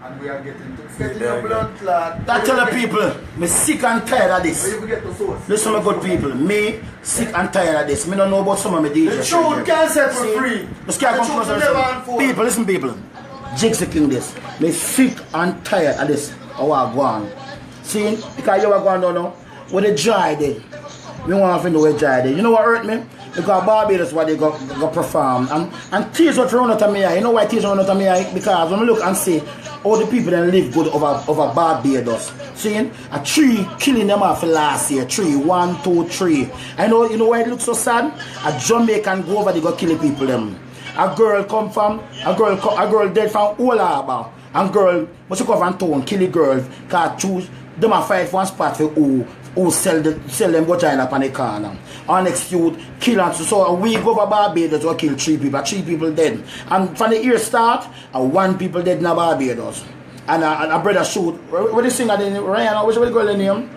And we are getting your blood clot. I tell the people, me sick and tired of this. Listen, my good people, me sick and tired of this. Me don't know about some of my DJs. The truth can't set for free. People, listen, people. Jigsy King this. Me sick and tired of this. How I go on. See, because you are going down now, with the dry day. We want to know where dry day. You know what hurt me? Because Barbados what they go perform. And tears what run out of me eye. You know why tears run out of me eye? Because when I look and see all the people that live good over Barbados. See, a tree killing them off last year. 3, 1, 2, 3. I know, you know why it looks so sad? A Jamaican go over, they go killing people them. A girl come from, a girl dead from Old Harbour. And girl, but she come from town, kill the girl, cause choose, them a fight for one spot for who sell them vagina up on the corner. Our next youth kill and so a week over Barbados we kill 3 people, 3 people dead. And from the year start, 1 people dead in Barbados. And a brother shoot, what is singer name? Rihanna, what's the girl name?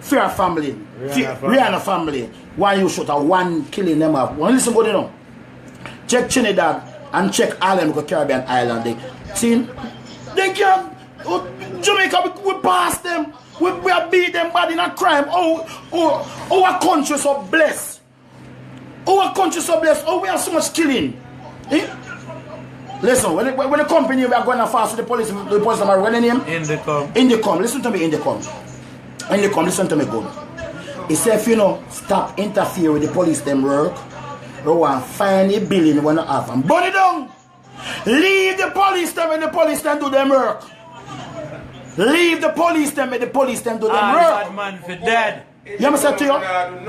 Fear family. Rihanna family. Why you shoot 1 killing them up? Well, listen good, you know. Check Trinidad and check Ireland, Caribbean island. See? They can't. Jamaica, we pass them. We beat them bad in a crime. Our country so blessed. Our country so blessed. Oh, we have so much killing. Eh? Listen, when the company we are going to fast with the police are running him. Indicom. Listen to me, Indicom, listen to me good. He said if you know, stop interfere with the police them work. We want find a billion when not have and burn it down. Leave the police them and the police them do them work. Leave the police them and the police them do them work. Bad man for dead. You understand to you?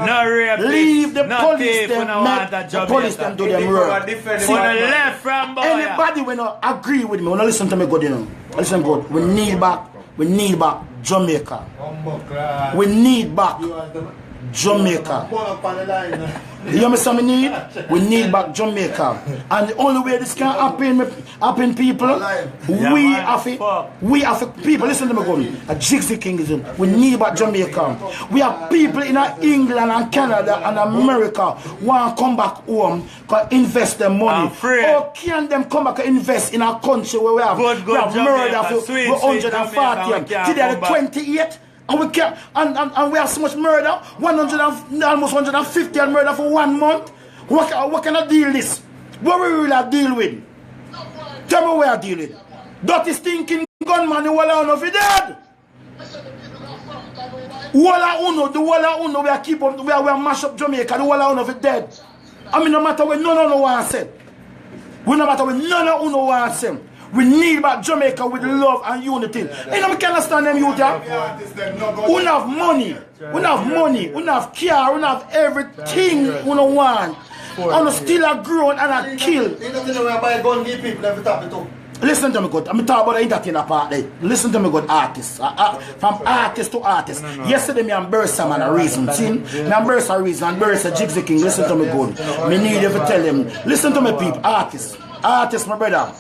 No rape. Leave the police them make the police them do them work. See, left from boy. Anybody will not agree with me. When I listen to me good, you know. Listen good. We need back Jamaica. We need back Jamaica. You understand me need? We need back Jamaica. And the only way this can happen people, we have it, people, listen to me good. A Jigsy King is in. We need back Jamaica. We have people in England and Canada and America want to come back home to invest their money. How can them come back and invest in a country where we have murder for 140? Today the 28. And we can and we have so much murder, almost 150 and murder for 1 month. What can I deal this? What we really deal with? Tell me where I deal with. Dirty stinking gunman, the walla uno fi dead. The walla uno we are keep up, we are mash up Jamaica, the walla uno fi dead. I mean no matter what none of no one said. We no matter what none of no one said. We need back Jamaica with love and unity. You know, we can understand them youth. We have money. We have money. We have care. We have everything we don't want. And still a grown and a kill. Listen to me good. I'm talking about the entertainer part there. Listen to me good, artists. From artist to artist. Yesterday me and Bursa man a reason. See? Me and Bursa a reason. And Bursa Jigsy King. Listen to me good. Me need you to tell him. Listen to me people. Artists. Artists, my brother.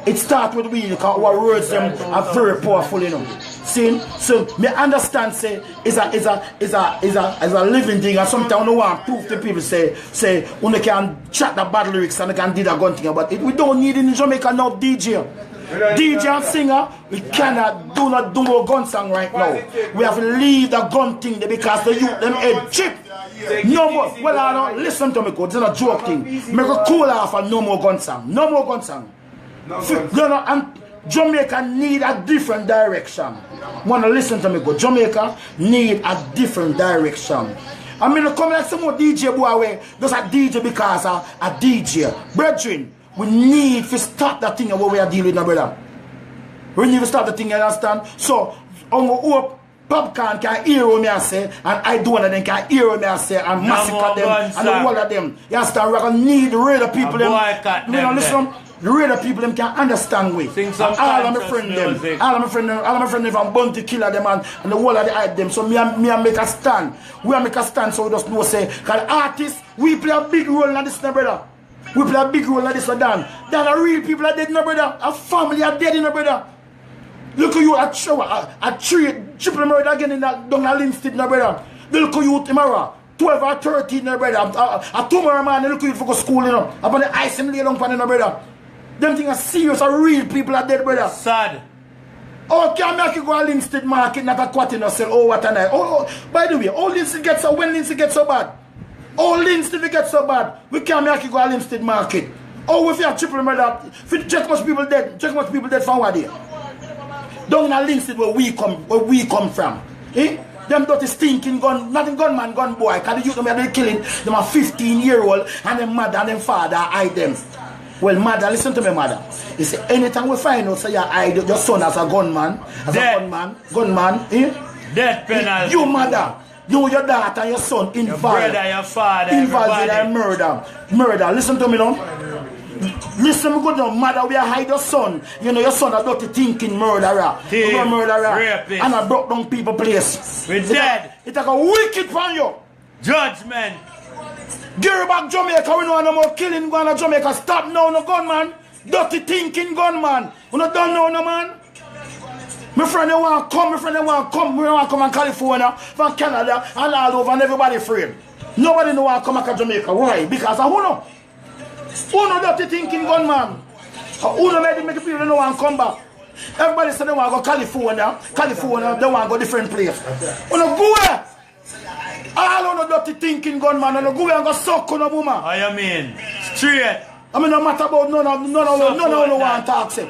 It starts with we because our words them are very powerful, you know. See? So me understand say is a living thing, and sometimes no one prove to people say when can chat the bad lyrics and they can do that gun thing, but we don't need in Jamaica now DJ. DJ and singer, we cannot do no gun song right now. We have to leave the gun thing there because the youth them head chip. No more. Well, I don't listen to me, cause it's not a joke thing. Make a cool off and no more gun song. No more gun song. And Jamaica need a different direction. Wanna listen to me go? Jamaica need a different direction. I mean, come like some more DJ boy way. Just a DJ because a DJ. Brethren, we need to stop that thing where we are dealing with, brother. We need to stop the thing, you understand? So, I hope Popcorn can hear what me I say, and I do one of them can hear what me I say, and massacre them, and the whole of them. You understand? We're going to need the radio people. You know, listen. The radio people them can understand we. All of my friends them. All of my friends from Bounty Killer them and the whole of the hype them. So me and make a stand. We make a stand so we just know say because artists we play a big role in this, no brother. We play a big role in this, Dan. Dan are real people are dead, no brother. A family are dead, no brother. Look at you a triple murder again in that down a Linstead, no brother. Look at you tomorrow. 12 or 13, no brother. A tomorrow man, look at you for go school, you know. Upon the ice and lay down for no brother. Them things are serious, are real people are dead, brother. Sad. Oh, can make you go to Linstead market, not a quarter no sell. Oh, what a night. By the way, oh, Linstead gets so, when Linstead gets so bad? Oh, Linstead gets so bad. We can't make you go to Linstead market. Oh, if you have triple murder, check much people dead. Check much people dead from what there. Down in Linstead where we come from. Eh? Them dirty stinking gun, nothing gunman, gun boy. Cause the youth them are killing them are 15-year-old and them mother and them father hide them. Well, mother, listen to me, mother. You see, anytime we find out, say you hide your son as a gunman, gunman, eh? Death penalty. You mother, you, your daughter, and your son involved. Your brother, your father, involved in murder. Murder. Listen to me now. Listen me good now, mother, we hide your son. You know your son a dirty thinking murderer. Thief, murderer. rapist. And I broke down people place. We're dead. It's like a wicked from you. Judgment. Get back Jamaica, we know no more killing going to Jamaica. Stop now, no gunman. Dirty thinking gunman. You don't know no man. My friend, they want to come, We want to come in California, from Canada, and all over, and everybody afraid. Nobody know want to come back to Jamaica. Why? Because of who know? Who know dirty thinking gunman? Who know make people don't want to come back? Everybody say they want to go California, they want to go different place. Who know go where? All on the dirty thinking gunman, and go and go suck on a woman. How you mean? Straight. I mean, no matter about none of them want to talk to.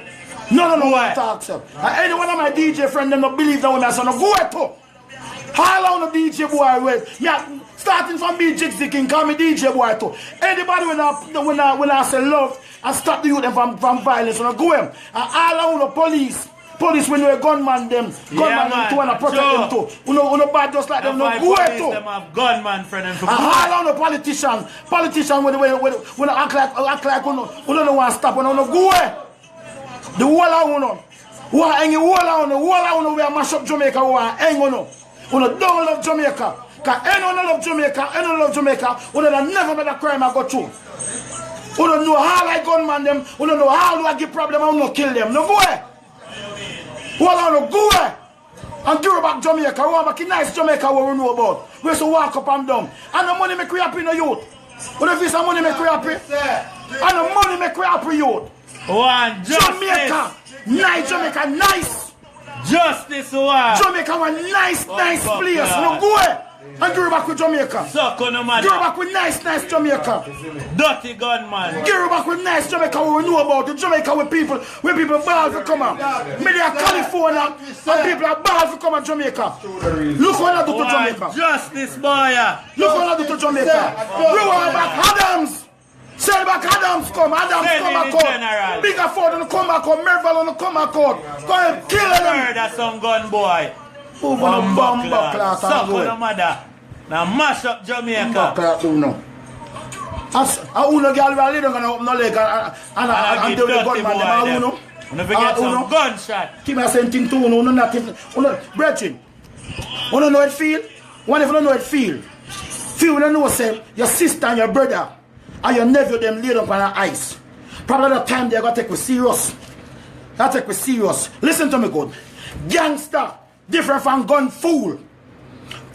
None of them want to talk to. And any one of my DJ friends, them don't believe that when I say, no, go ahead to. All on the DJ boy, well, starting from me, Jigsy King, call me DJ boy too. Anybody when I say love, and stop the youth from violence, no, go ahead. And all on the police when you're a gunman them too and protect them too. You know bad just like them, no go ahead too. Them have gunman for them. And all on the politicians when act like you don't want to stop, you know go ahead. The whole of you know. Who are hanging whole of we are mash up Jamaica, who are hanging you know. You don't love Jamaica. Because anyone love Jamaica, you don't never let a crime go through. You don't know how I gunman them, you don't know how I give problem, I don't kill them. No go ahead. Go away and give back Jamaica. We want to nice Jamaica what we know about. We used to walk up and down. And the money make we happy in the youth. What if it's the money make we happy? And the money make we happy youth. One Jamaica. Nice Jamaica, nice. Justice one. Jamaica one nice place. No go away. And give back with Jamaica. Suck on the man. Give back with nice Jamaica. Dirty gunman. Give back with nice Jamaica what we know about. The Jamaica where people ball to come out. Maybe a California and people are ball to come out Jamaica. Look what I do to Jamaica. Justice boy. Look what I do to Jamaica. We want back Adams. Send back Adams come out. Bigger Ford on the come back out. Merville on the come back out. Go and kill them. Murder some gun boy. Move on the bomb class. Suck on the mother. Now mash up Jamaica. I uno girl really don't gonna open no leg and do the gunman them. Uno. Don't forget some gunshot. Keep me saying thing to uno. Uno nothing. Uno brethren. Uno know it feel. One if you don't know it feel. Feel when you know say your sister and your brother and your nephew them laid up on the ice. Probably the time they're gonna take with serious. That take with serious. Listen to me good. Gangster different from gun fool.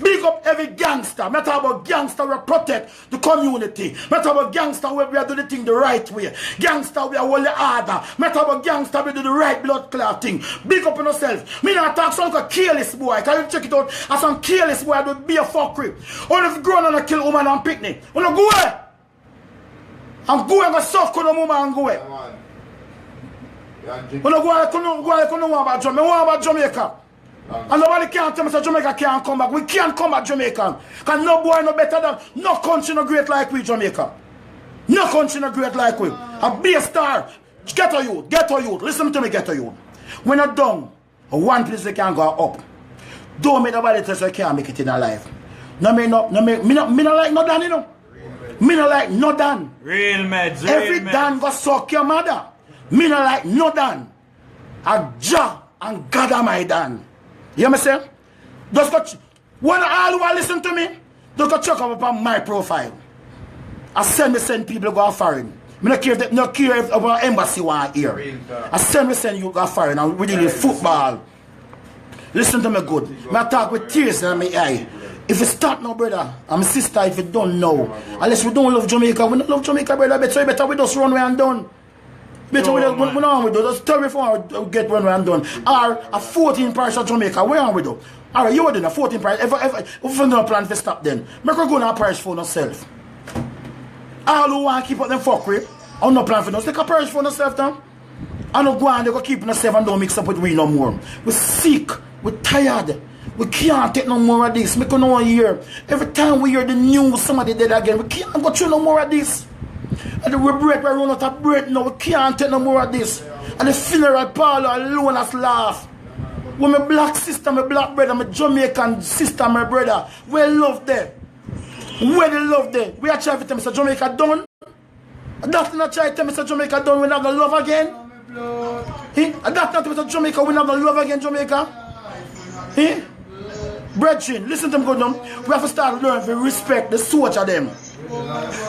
Big up every gangster. Me talk about gangster we protect the community. Me talk about gangster we do the thing the right way. Gangster we are hold the order. Me talk about gangster we do the right blood clotting. Big up on yourself. Me not talk some careless boy. Can you check it out? As some careless boy do be a fuckery. Or if grown and kill woman and picnic. You know go away. And go and go soft on the woman and go away. You know go about Jamaica. Me want about Jamaica. And nobody can't tell me that Jamaica can't come back. We can't come back Jamaica. Because no boy no better than no country no great like we Jamaica. No country no great like we. A be a star. Get a youth. Listen to me, get a youth. When you're down, one place they can go up. Don't make nobody tell you can't make it in a life. Me not like no Dan, you know. Me not like no Dan. Real meds, every Dan go suck your mother. Me not like no Dan. A Jah and God am my Dan. You hear me say? Just go when all who listen to me, just go check up on my profile. I send people go foreign. I don't care if our embassy want here. I send you go foreign and we deal with football. Listen to me good. I talk with tears in my eye. If you start now, brother, and my sister, if you don't know, unless we don't love Jamaica, we don't love Jamaica, brother, so you better we just run away and done. Bitch, we don't do. Just tell me before we get one and done. Or a 14 parish of Jamaica, where are we do? Alright, you are doing a 14 parish. If you don't plan to stop then, make her go to a parish for yourself. All who want to keep up them fuckery, I no plan for no. Take a parish for yourself then. I no go and they go keep yourself and don't mix up with we no more. We're sick, we're tired. We can't take no more of this. Make no hear. Every time we hear the news, somebody dead again. We can't go through no more of this. And we break, we run out of breath now. We can't take no more of this. And the funeral parlor alone has laugh. When my black sister, my black brother, my Jamaican sister, my brother, we love them. Where they love them. We are trying to tell Mr. Jamaica done. That's not trying to tell Mr. Jamaica done. We're not going to love again. That's not Mr. Jamaica. We're not going to love again, Jamaica. Brethren, listen to me good now. We have to start learning to respect the soldier them.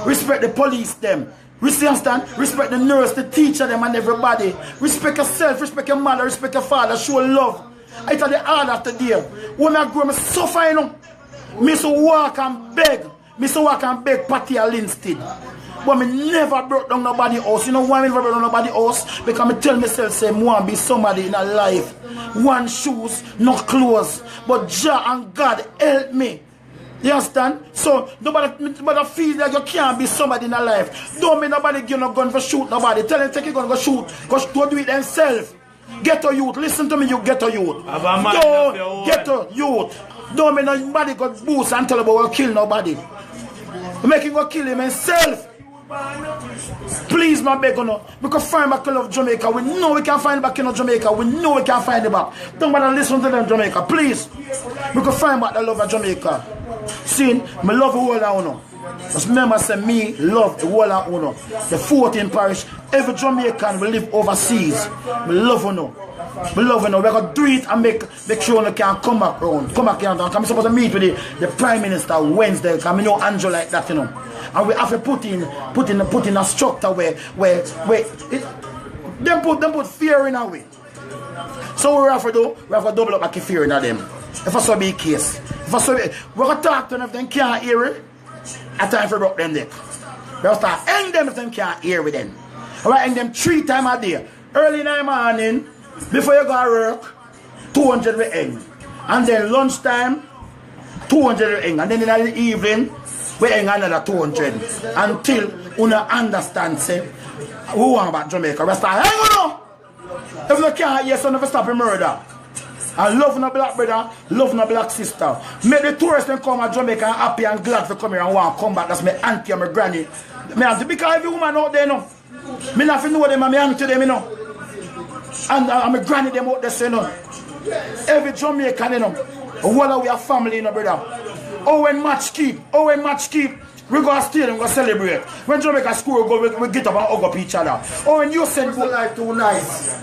Respect the police them. Understand? Respect the nurse, the teacher them and everybody. Respect yourself, respect your mother, respect your father, show love. It's at the hard after day. When I grow, I suffer, you know. Me so walk and beg. Me so walk and beg Patty or Linstead. But me never brought down nobody else. You know why me never brought down nobody else? Because me tell myself, say, I want to be somebody in a life. One shoes, no clothes. But Jah and God help me. You understand? So, nobody feel like you can't be somebody in a life. Don't make nobody give no gun for shoot nobody. Tell them take a gun go shoot. Go do it themselves. Get a youth. Listen to me, you get a youth. Don't get a youth. Don't make nobody go boost and tell about will kill nobody. Make him go kill him himself. Please, my beg on. We can find back of Jamaica. We know we can find back in Jamaica. We know we can find it back. Don't bother listen to them, Jamaica. Please. We can find back the love of Jamaica. See, me love the whole of Uno. Just remember, say me love the whole of Uno. The 14 parish. Every Jamaican will live overseas. Me love Uno. We love Uno. We're going to do it and make sure Uno can come back around. Come back here. Because I'm supposed to meet with the Prime Minister Wednesday. Because I know Angel like that, you know. And we have to put in a structure where them put fear in our way. So what we have to do, we have to double up like fear in them. If I saw be a case. If I saw we're going to talk to them if they can't hear it. At time for broke them neck. We have to start hang them if they can't hear with them. Alright, hang them 3 times a day. Early in the morning, before you go to work, 200 we hang. And then lunchtime, 200 we hang. And then in the evening, we hang another 200 until you understand, say, who want about Jamaica? We start hang on. If you can't hear, so never stop a murder. And love no black brother, love no black sister. Make the tourists them come to Jamaica and happy and glad to come here and want to come back. That's my auntie and my granny. My auntie, because every woman out there, you know. Me not know them and my auntie them, you know. And my granny them out there, you know. Every Jamaican, you know. What we are family, you know, brother. Oh, when match keep, we go to stadium, we go celebrate. When Jamaica score, we get up and hug up each other. Oh, when you send Bolt, life too nice.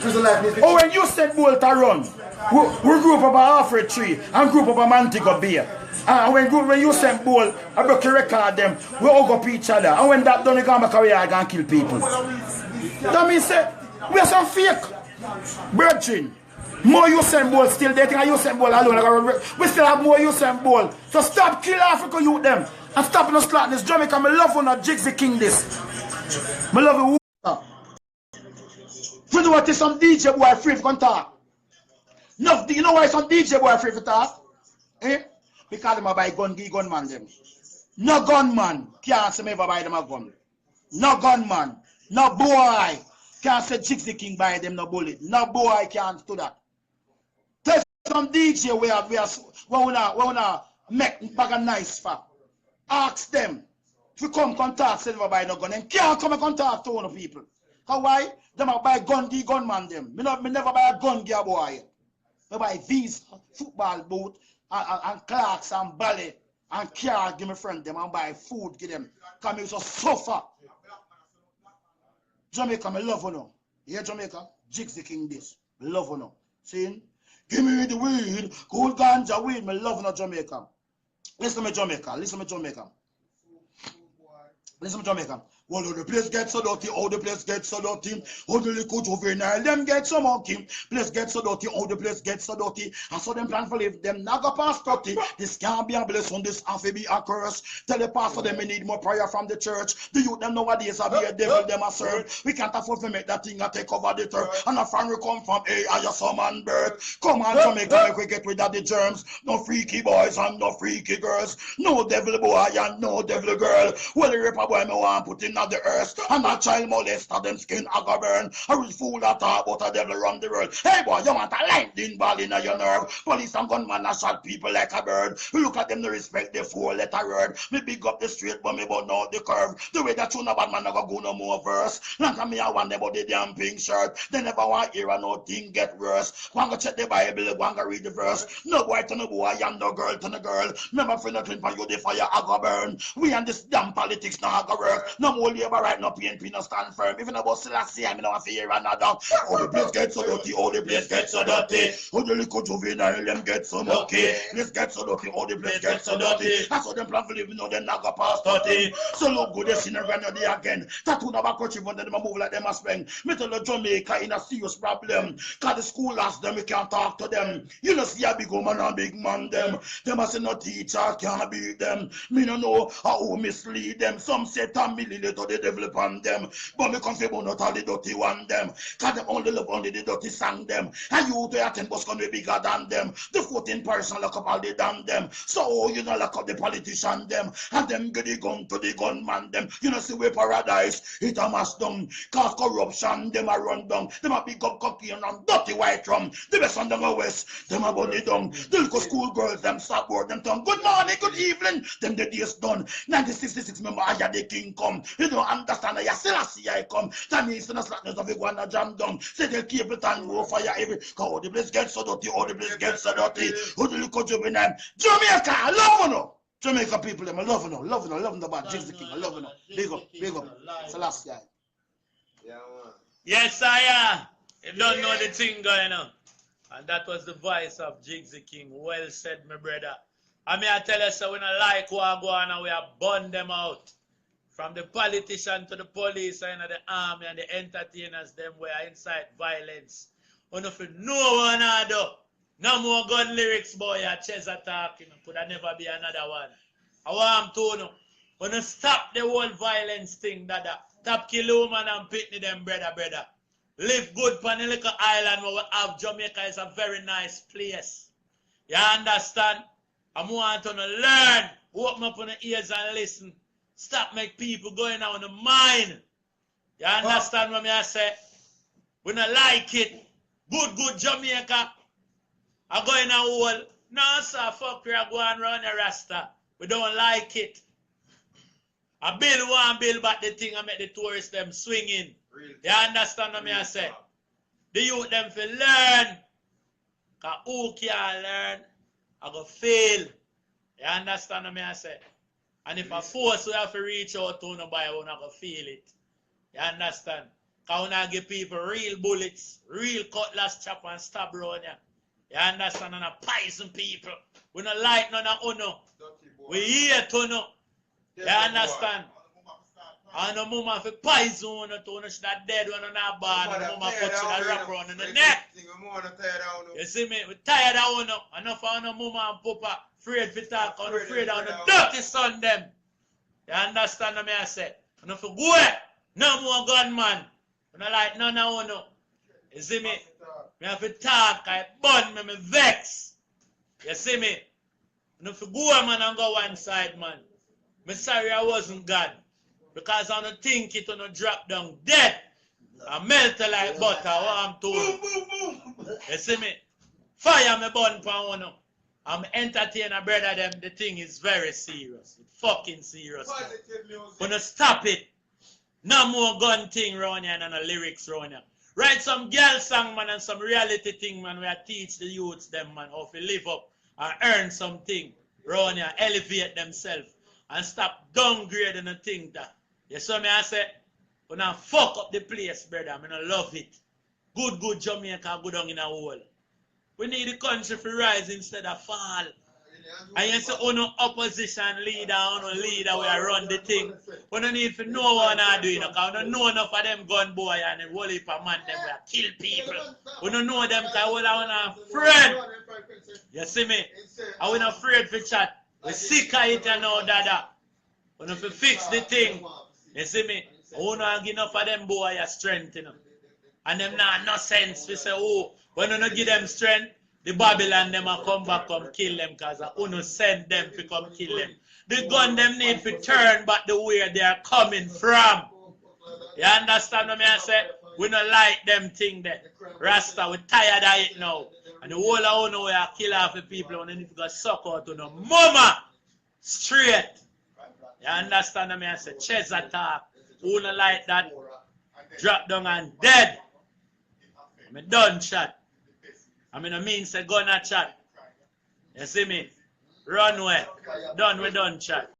Oh, when you send Bolt to run, we group up a halfway tree and group up a Mantico beer. And when you send Bolt, I break a record them, we hug up each other. And when that done, we come back here and kill people. That means we are some fake. Brethren. More Usain Bolt still there. Think Usain Bolt alone. We still have more Usain Bolt. So stop kill Africa youth them. And stop no slackness. Jamaica, me love on a Jigsy King this. Me love you. You know what is some DJ boy free for talk? No, you know why some DJ boy free for talk? Eh? Because them buy gunman them. No gunman can't say me ever buy them a gun. No gunman. No boy can't say Jigsy King buy them no bullet. No boy can't do that. Tell some DJ where we wanna make bag of nice for. Ask them. If you come contact, say never buy no gun. Them can't come and contact to one of people. How why? Them buy gunman them. Me never buy a gun gear boy. Me buy these football boot and Clarks and ballet and car give me friend them and buy food give them. Come here so suffer. Jamaica, me love you now. Yeah, Jamaica? Jigsy King this. Me love you now. See? Give me the weed. Cool ganja weed. Me love you now, Jamaica. Listen to me, Jamaica. Listen to me, Jamaica. Listen to me, Jamaica. Well, the place gets so dirty, the place gets so dirty. The little juvenile, them get so monkey. Place gets so dirty, the place gets so dirty. And so them plan for live, them naga past 30. This can't be a blessing, this have to be a curse. Tell the pastor them we need more prayer from the church. The youth them nowadays have be a devil, them a serve. We can't afford to make that thing a take over the turf. And a friend will come from I some man birth. Come on, Jamaica, make we get rid of the germs. No freaky boys and no freaky girls. No devil boy and no devil girl. Well, the rapper boy me want put in the earth. And a child molester, them skin a go burn. A rich fool that talk about a devil run the world. Hey boy, you want a lightning ball in your nerve. Police and gunman a shot people like a bird. Look at them, they respect the 4-letter word. Me big up the street, but me but not the curve. The way that you know bad man never go no more verse. Long time me I want about the damn pink shirt. They never want hear no thing get worse. One go check the Bible, one go read the verse. No boy to no boy and no girl to no girl. Remember for nothing for you the fire I go burn. We and this damn politics now go work. No more labor right, no PNP no stand firm. Even about Selassie, I mean no fear another. Oh the place gets so dirty, oh the place gets so dirty. Oh the little juvenile them get so mucky. Place gets so dirty, oh the place gets so dirty. That's how them plan for living, no them not go past 30. So look good, they see no granny again. Tattoo never coach even them move like them a spend. Me tell the Jamaica in a serious problem. Cause the school ask them, we can't talk to them. You know see a big woman and big man them. Them a say no teacher can't beat them. Me no know how mislead them. Some say 10 million to the devil upon them. But me come say not all the dirty one them. Cause them only love only the dirty sang them. And you to attend bus gonna be bigger than them. The 14 person lock up all the damn them. So you know lock up the politician them. And them get the gun to the gunman them. You know see where paradise it a mass down. Cause corruption them a run down. Them a big up cocaine and dirty white rum. The best on them a west. Them a bunny down. The little school girls them stop word them tongue. Good morning, good evening. Them the days done. 1966 remember I had the king come. You don't understand I still see I come. That means the slackness of the one jam down. Say they keep it and go fire every. Cause the place gets so dirty. All the place gets so dirty. Who the little juvenile Jamaica, I love you know. Jamaica people, them I love you, love the bad Jigsy King, I love you. Big up, Selassie. Yeah, man. Yes, I am. You don't know the thing going on. And that was the voice of Jigsy King. Well said, my brother. I mean, I tell you, so when I like what go on and we have burned them out. From the politician to the police and the army and the entertainers, them were incite violence. And if you know one another, no more gun lyrics, boy, a chess attack, you know, could have never be another one. I want to know, when you stop the whole violence thing, dada, stop kill woman and pitney them, brother. Live good on the little island where we have Jamaica is a very nice place. You understand? I want to learn, open up on the ears and listen. Stop make people going out on the mind. You understand what I say? We don't like it. Good Jamaica. I go in a hole. No, sir, fuck you, I go and run a rasta. We don't like it. I build one build back the thing and make the tourists them swinging. You understand what I say? The youth them for learn. Because who can learn, I go fail. You understand what I say? And if I force we have to reach out to nobody, we're not going to feel it. You understand? Because we not give people real bullets, real cutlass chop and stab around you. You understand? And poison people. We don't like none of uno. We here to know. You understand? And the mama for poison uno to uno should have dead when not born. And the mama put you a wrap around in the neck. You see me? We tired of uno. Enough of uno mama and papa afraid to talk and afraid of the dirty son them. You understand what I say? And if you go no more gunman. We don't like none of uno. You see me? Me have to talk, I burn me vex. You see me? And if you go man and go one side, man, me sorry I wasn't God. Because I don't think it will drop down dead. I melt like butter, what I'm told. You see me? Fire me burn for one. I'm entertaining a brother them, the thing is very serious. It's fucking serious. Gonna stop it. No more gun thing round here and no lyrics round here. Write some girl song, man, and some reality thing, man, where I teach the youths them, man, how to live up and earn something round here, elevate themselves, and stop downgrading the thing that. You saw me, I say, when I fuck up the place, brother, I love it. Good Jamaica, go down in a hole. We need the country to rise instead of fall. And you see, uno opposition leader, uno leader we run the thing. We don't need to know what I do, you know, because we don't know enough of them gun boy and them whole heap of man, them will kill people. We don't know them because we're not afraid. You see me? And we're not afraid for chat. We're sick of it and all that. We don't fix the thing. You see me? We don't give enough of them boy a strength, you know. And them not no sense. We say, oh, when we don't give them strength, the Babylon them a come back come kill them because uno send them to come kill them. The gun them need to turn back the way they are coming from. You understand what I say? We don't like them thing there. Rasta, we tired of it now. And the whole of uno we are kill off the people and need to go suck out to no mama. Straight. You understand what I say? Chest attack. Who don't like that? Drop down and dead. I'm done chat. I mean say gun a chat. You see me? Run away. Done we done chat.